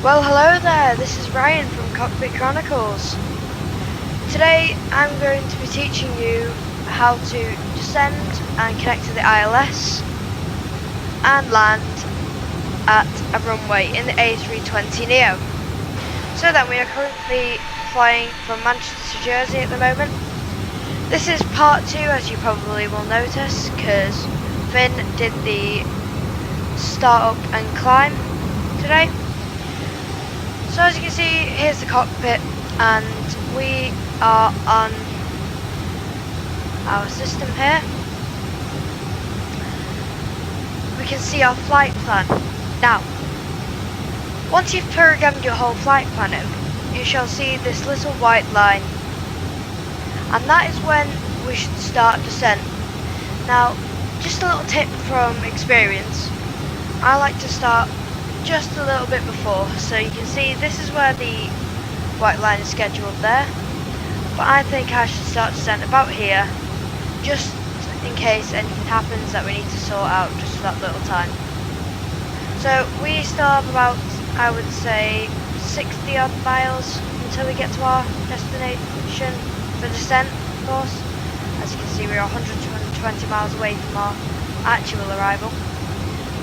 Well, hello there, this is Ryan from Cockpit Chronicles. Today I'm going to be teaching you how to descend and connect to the ILS and land at a runway in the a320neo. So then, we are currently flying from Manchester to Jersey at the moment. This is part 2, as you probably will notice, because Finn did the start up and climb today. So as you can see, here's the cockpit and we are on our system here. We can see our flight plan. Now, once you've programmed your whole flight plan in, you shall see this little white line, and that is when we should start descent. Now, just a little tip from experience, I like to start just a little bit before, so you can see this is where the white line is scheduled there, but I think I should start descent about here, just in case anything happens that we need to sort out just for that little time. So we still have about, I would say, 60 odd miles until we get to our destination for descent, of course. As you can see, we're 120 miles away from our actual arrival,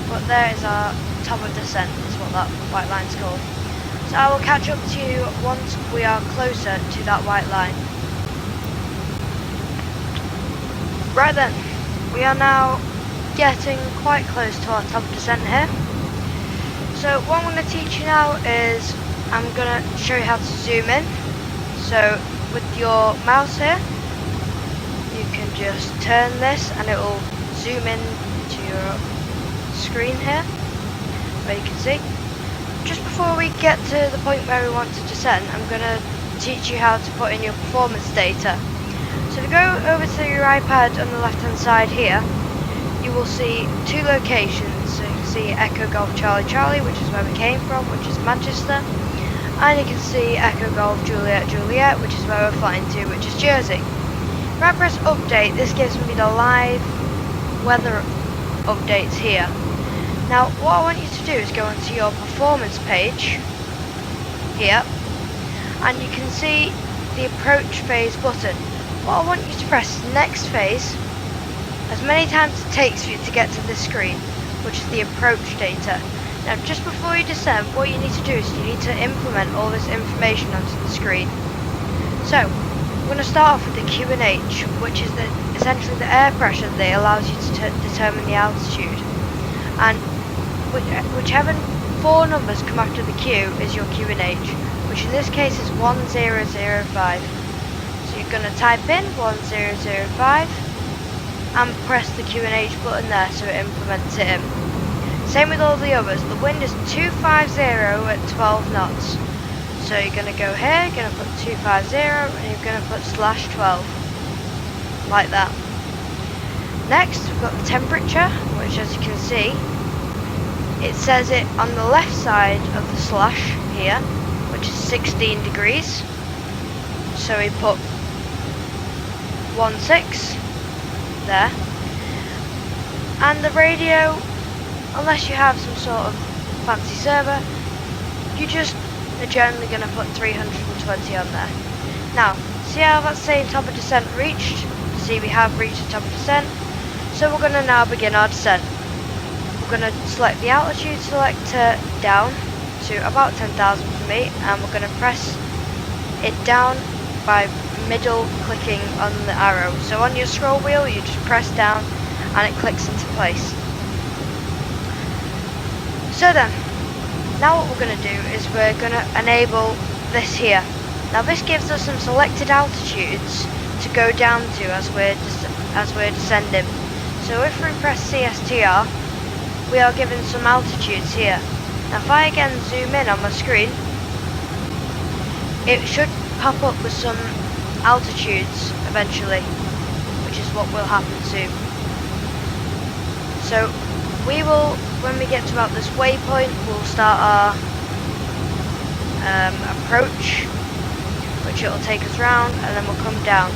but there is our top of descent, is what that white line's called. So I will catch up to you once we are closer to that white line. Right then, we are now getting quite close to our top of descent here. So what I'm going to teach you now is I'm going to show you how to zoom in. So with your mouse here, you can just turn this and it will zoom in to your screen here, where you can see. Just before we get to the point where we want to descend, I'm going to teach you how to put in your performance data. So if you go over to your iPad on the left hand side here, you will see two locations. So you can see Echo Golf Charlie Charlie, which is where we came from, which is Manchester, and you can see Echo Golf Juliet Juliet, which is where we're flying to, which is Jersey. If I press update, this gives me the live weather updates here. Now what I want you to do is go into your performance page here, and you can see the approach phase button. What I want you to press is next phase as many times as it takes for you to get to this screen, which is the approach data. Now just before you descend, what you need to do is you need to implement all this information onto the screen. So we're going to start off with the Q&H, which is essentially the air pressure that allows you to determine the altitude. And whichever four numbers come after the Q is your Q&H, which in this case is 1005. So you're going to type in 1005 and press the Q&H button there so it implements it in. Same with all the others. The wind is 250 at 12 knots. So you're going to go here, you're going to put 250 and you're going to put /12, like that. Next we've got the temperature, which as you can see, it says it on the left side of the slash here, which is 16 degrees. So we put 16 there. And the radio, unless you have some sort of fancy server, you just are generally going to put 320 on there. Now, see how that's saying top of descent reached? See, we have reached the top of descent. So we're going to now begin our descent. We're going to select the altitude selector down to about 10,000 for me, and we're going to press it down by middle clicking on the arrow. So on your scroll wheel, you just press down and it clicks into place. So then, now what we're going to do is we're going to enable this here. Now this gives us some selected altitudes to go down to as we're descending. So if we press CSTR, we are given some altitudes here. Now if I again zoom in on my screen, it should pop up with some altitudes eventually, which is what will happen soon. So we will, when we get to about this waypoint, we'll start our approach, which it will take us round, and then we'll come down.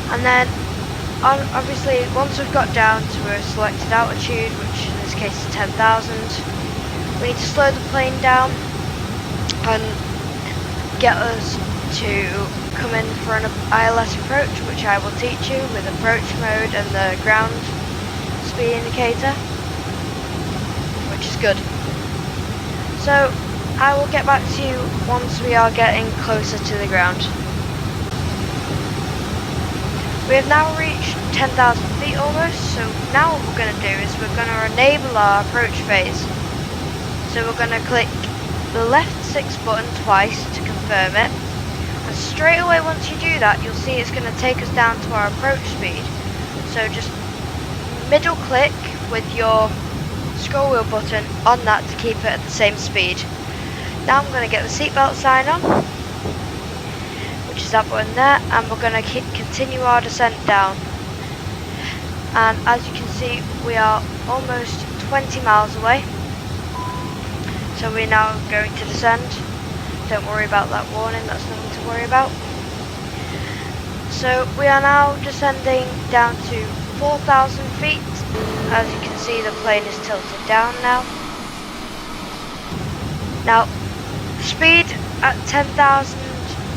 And then obviously once we've got down to a selected altitude, which in this case is 10,000, We need to slow the plane down and get us to come in for an ILS approach, which I will teach you with approach mode and the ground speed indicator, which is good. So I will get back to you once we are getting closer to the ground. We have now reached 10,000 feet almost, so now what we're going to do is we're going to enable our approach phase. So we're going to click the left 6 button twice to confirm it, and straight away once you do that you'll see it's going to take us down to our approach speed. So just middle click with your scroll wheel button on that to keep it at the same speed. Now I'm going to get the seatbelt sign on, which is that button there, and we're going to continue our descent down. And as you can see, we are almost 20 miles away. So we're now going to descend. Don't worry about that warning, that's nothing to worry about. So we are now descending down to 4,000 feet. As you can see, the plane is tilted down now. Now, speed at 10,000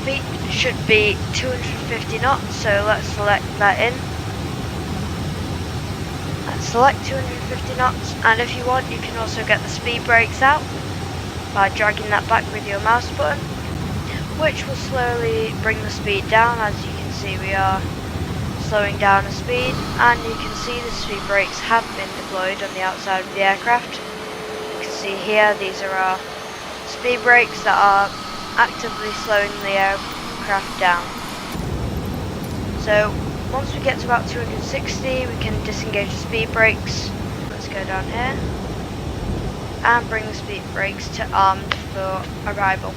feet should be 250 knots, so let's select that in. Let's select 250 knots, and if you want you can also get the speed brakes out by dragging that back with your mouse button, which will slowly bring the speed down. As you can see, we are slowing down the speed, and you can see the speed brakes have been deployed on the outside of the aircraft. You can see here, these are our speed brakes that are actively slowing the aircraft down. So once we get to about 260 we can disengage the speed brakes. Let's go down here and bring the speed brakes to armed for arrival.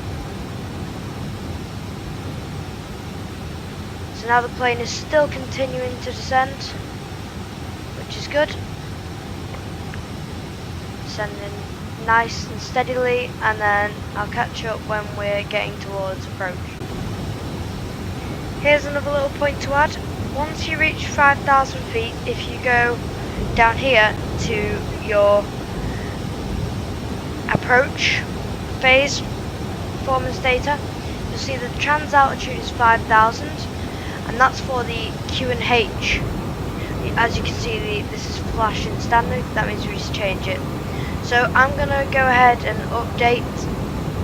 So now the plane is still continuing to descend, which is good. Descending nice and steadily, and then I'll catch up when we're getting towards approach. Here's another little point to add. Once you reach 5,000 feet, if you go down here to your approach phase performance data, you'll see the trans altitude is 5,000, and that's for the Q and H. As you can see, this is flashing standard, that means we just change it. So I'm going to go ahead and update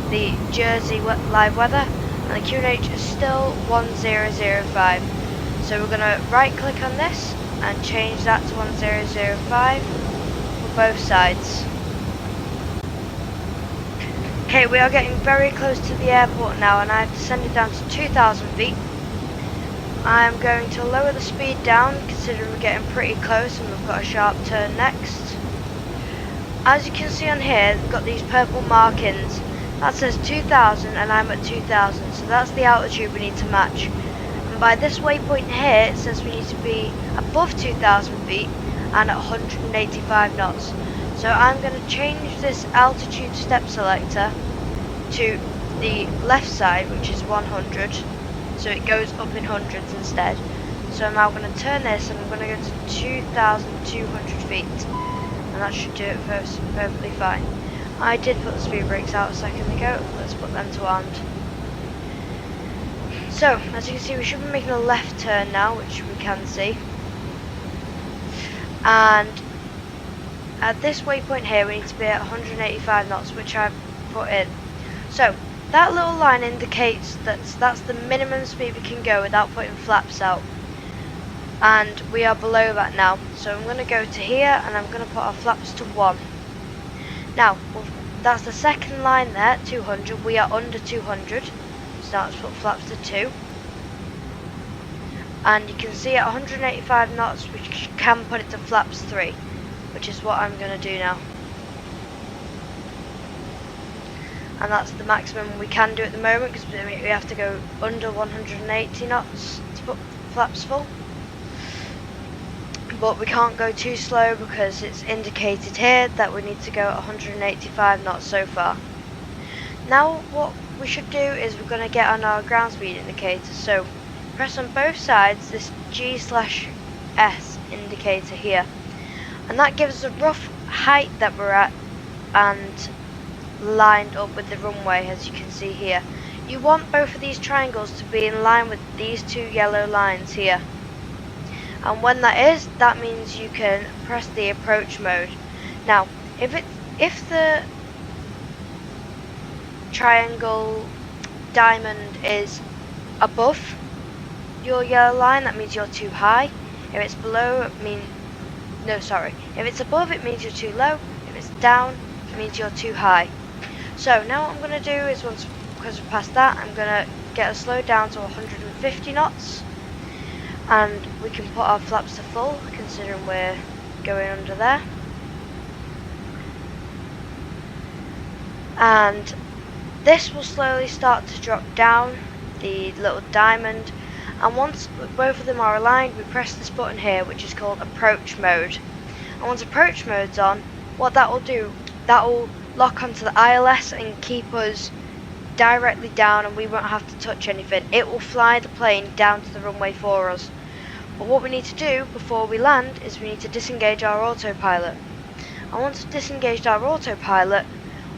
the Jersey live weather, and the Q and H is still 1005. So we're going to right click on this and change that to 1005 for both sides. Okay, we are getting very close to the airport now, and I've descended down to 2,000 feet. I'm going to lower the speed down, considering we're getting pretty close and we've got a sharp turn next. As you can see on here, we've got these purple markings. That says 2,000 and I'm at 2,000, so that's the altitude we need to match. And by this waypoint here, it says we need to be above 2,000 feet and at 185 knots. So I'm going to change this altitude step selector to the left side, which is 100, so it goes up in hundreds instead. So I'm now going to turn this and I'm going to go to 2,200 feet, and that should do it perfectly fine. I did put the speed brakes out a second ago, let's put them to armed. So, as you can see, we should be making a left turn now, which we can see. And at this waypoint here, we need to be at 185 knots, which I've put in. So, that little line indicates that that's the minimum speed we can go without putting flaps out. And we are below that now. So I'm going to go to here and I'm going to put our flaps to 1. Now, that's the second line there, 200. We are under 200. So now let's put flaps to 2. And you can see at 185 knots, we can put it to flaps 3, which is what I'm going to do now. And that's the maximum we can do at the moment, because we have to go under 180 knots to put flaps full. But we can't go too slow because it's indicated here that we need to go at 185 knots so far. Now what we should do is we're going to get on our ground speed indicator. So press on both sides this G/S indicator here, and that gives us a rough height that we're at and lined up with the runway, as you can see here. You want both of these triangles to be in line with these two yellow lines here. And when that is, that means you can press the approach mode. Now, if the triangle diamond is above your yellow line, that means you're too high. If it's below, if it's above, it means you're too low. If it's down, it means you're too high. So now what I'm going to do is, because we're past that, I'm going to get us slowed down to 150 knots. And we can put our flaps to full, considering we're going under there. And this will slowly start to drop down the little diamond, and once both of them are aligned, we press this button here, which is called approach mode. And once approach mode's on, what that will do, that will lock onto the ILS and keep us directly down, and we won't have to touch anything. It will fly the plane down to the runway for us. But what we need to do before we land is we need to disengage our autopilot. And once we've disengaged our autopilot,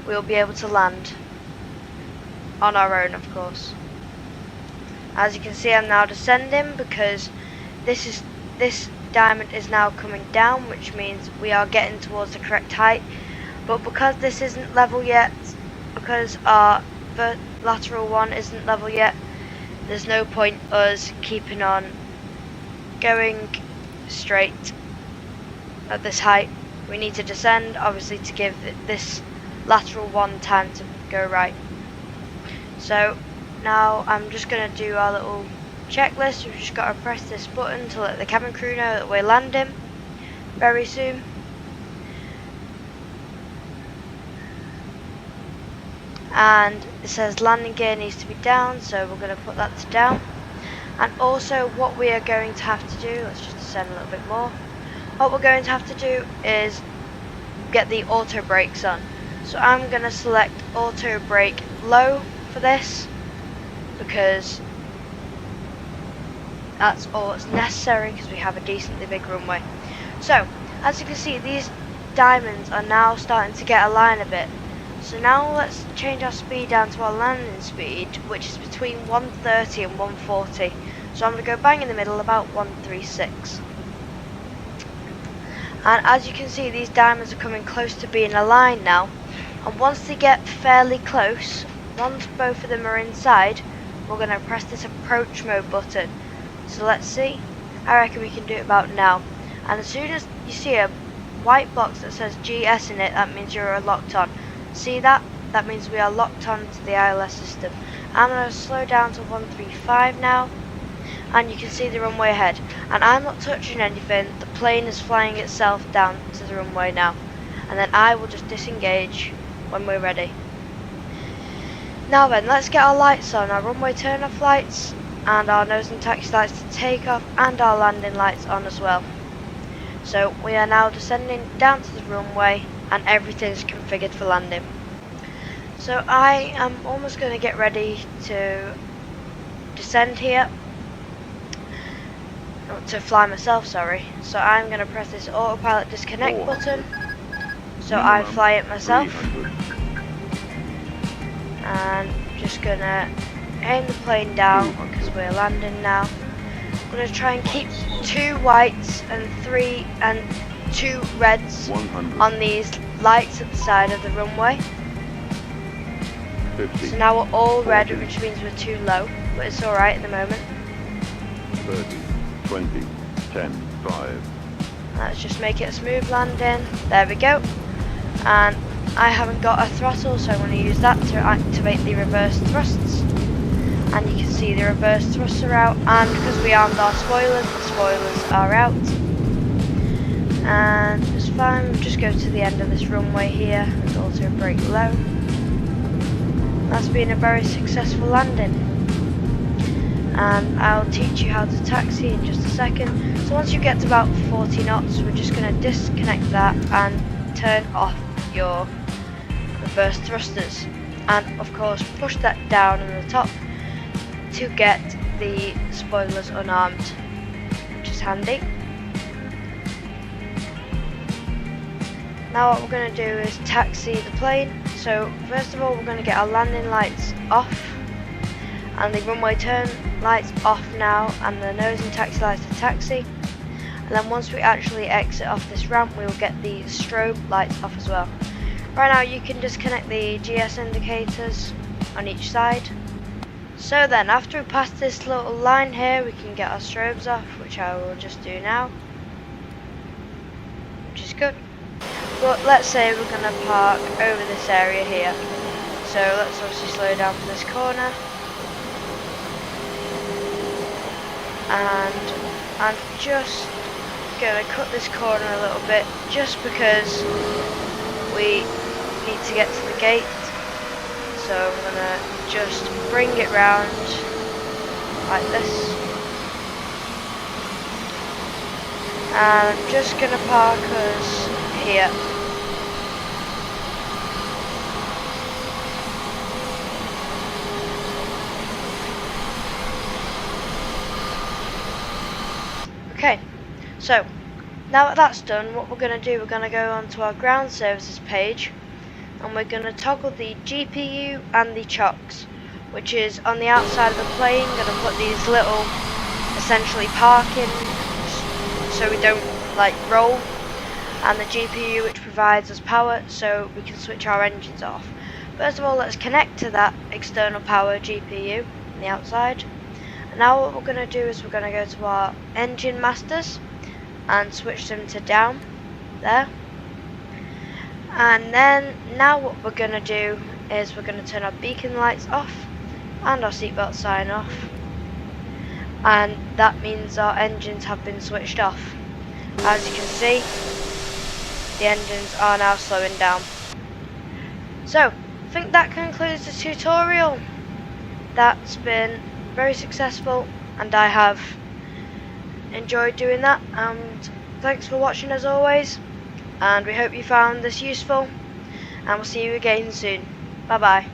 we'll be able to land on our own, of course. As you can see, I'm now descending because this diamond is now coming down, which means we are getting towards the correct height. But because this isn't level yet, because our lateral one isn't level yet, there's no point us keeping on going straight at this height. We need to descend, obviously, to give this lateral one time to go right. So now I'm just going to do our little checklist. We've just got to press this button to let the cabin crew know that we're landing very soon. And it says landing gear needs to be down, so we're going to put that to down. And also what we are going to have to do, let's just descend a little bit more. What we're going to have to do is get the auto brakes on. So I'm going to select auto brake low for this, because that's all that's necessary, because we have a decently big runway. So as you can see, these diamonds are now starting to get aligned a bit. So now let's change our speed down to our landing speed, which is between 130 and 140. So I'm going to go bang in the middle, about 136. And as you can see, these diamonds are coming close to being aligned now. And once they get fairly close, once both of them are inside, we're going to press this approach mode button. So let's see. I reckon we can do it about now. And as soon as you see a white box that says GS in it, that means you're locked on. See that? That means we are locked on to the ILS system. I'm going to slow down to 135 now. And you can see the runway ahead. And I'm not touching anything. The plane is flying itself down to the runway now. And then I will just disengage when we're ready. Now then, let's get our lights on. Our runway turn-off lights and our nose and taxi lights to take off, and our landing lights on as well. So we are now descending down to the runway, and everything's configured for landing. So I am almost going to get ready to descend here, to fly myself, sorry. So I'm going to press this autopilot disconnect button, so I fly it myself. And just going to aim the plane down because we're landing now. I'm going to try and keep 2 whites and 2 reds 100. on these lights at the side of the runway. 50, So now we're all 40, red, which means we're too low, but it's alright at the moment. 30, 20, 10, 5. Let's just make it a smooth landing. There we go. And I haven't got a throttle, so I'm going to use that to activate the reverse thrusts. And you can see the reverse thrusts are out, and because we armed our spoilers, the spoilers are out. And it's fine, we'll just go to the end of this runway here and auto brake low. That's been a very successful landing. And I'll teach you how to taxi in just a second. So once you get to about 40 knots, we're just going to disconnect that and turn off your reverse thrusters, and of course push that down on the top to get the spoilers unarmed, which is handy. Now what we're going to do is taxi the plane. So first of all we're going to get our landing lights off and the runway turn lights off now, and the nose and taxi lights to taxi. And then once we actually exit off this ramp, we will get the strobe lights off as well. Right now you can disconnect the GS indicators on each side. So then after we pass this little line here, we can get our strobes off, which I will just do now, which is good. But let's say we're going to park over this area here. So let's obviously slow down for this corner. And I'm just going to cut this corner a little bit just because we need to get to the gate. So I'm going to just bring it round like this. And I'm just going to park us here. Okay, so now that that's done, what we're going to do, we're going to go onto our ground services page and we're going to toggle the GPU and the chocks, which is on the outside of the plane. Going to put these little essentially parking so we don't like roll, and the GPU which provides us power so we can switch our engines off. First of all, let's connect to that external power GPU on the outside. Now what we're going to do is we're going to go to our engine masters and switch them to down there. And then now what we're going to do is we're going to turn our beacon lights off and our seatbelt sign off, and that means our engines have been switched off. As you can see, the engines are now slowing down. So I think that concludes the tutorial. That's been very successful and I have enjoyed doing that, and thanks for watching as always, and we hope you found this useful, and we'll see you again soon. Bye bye.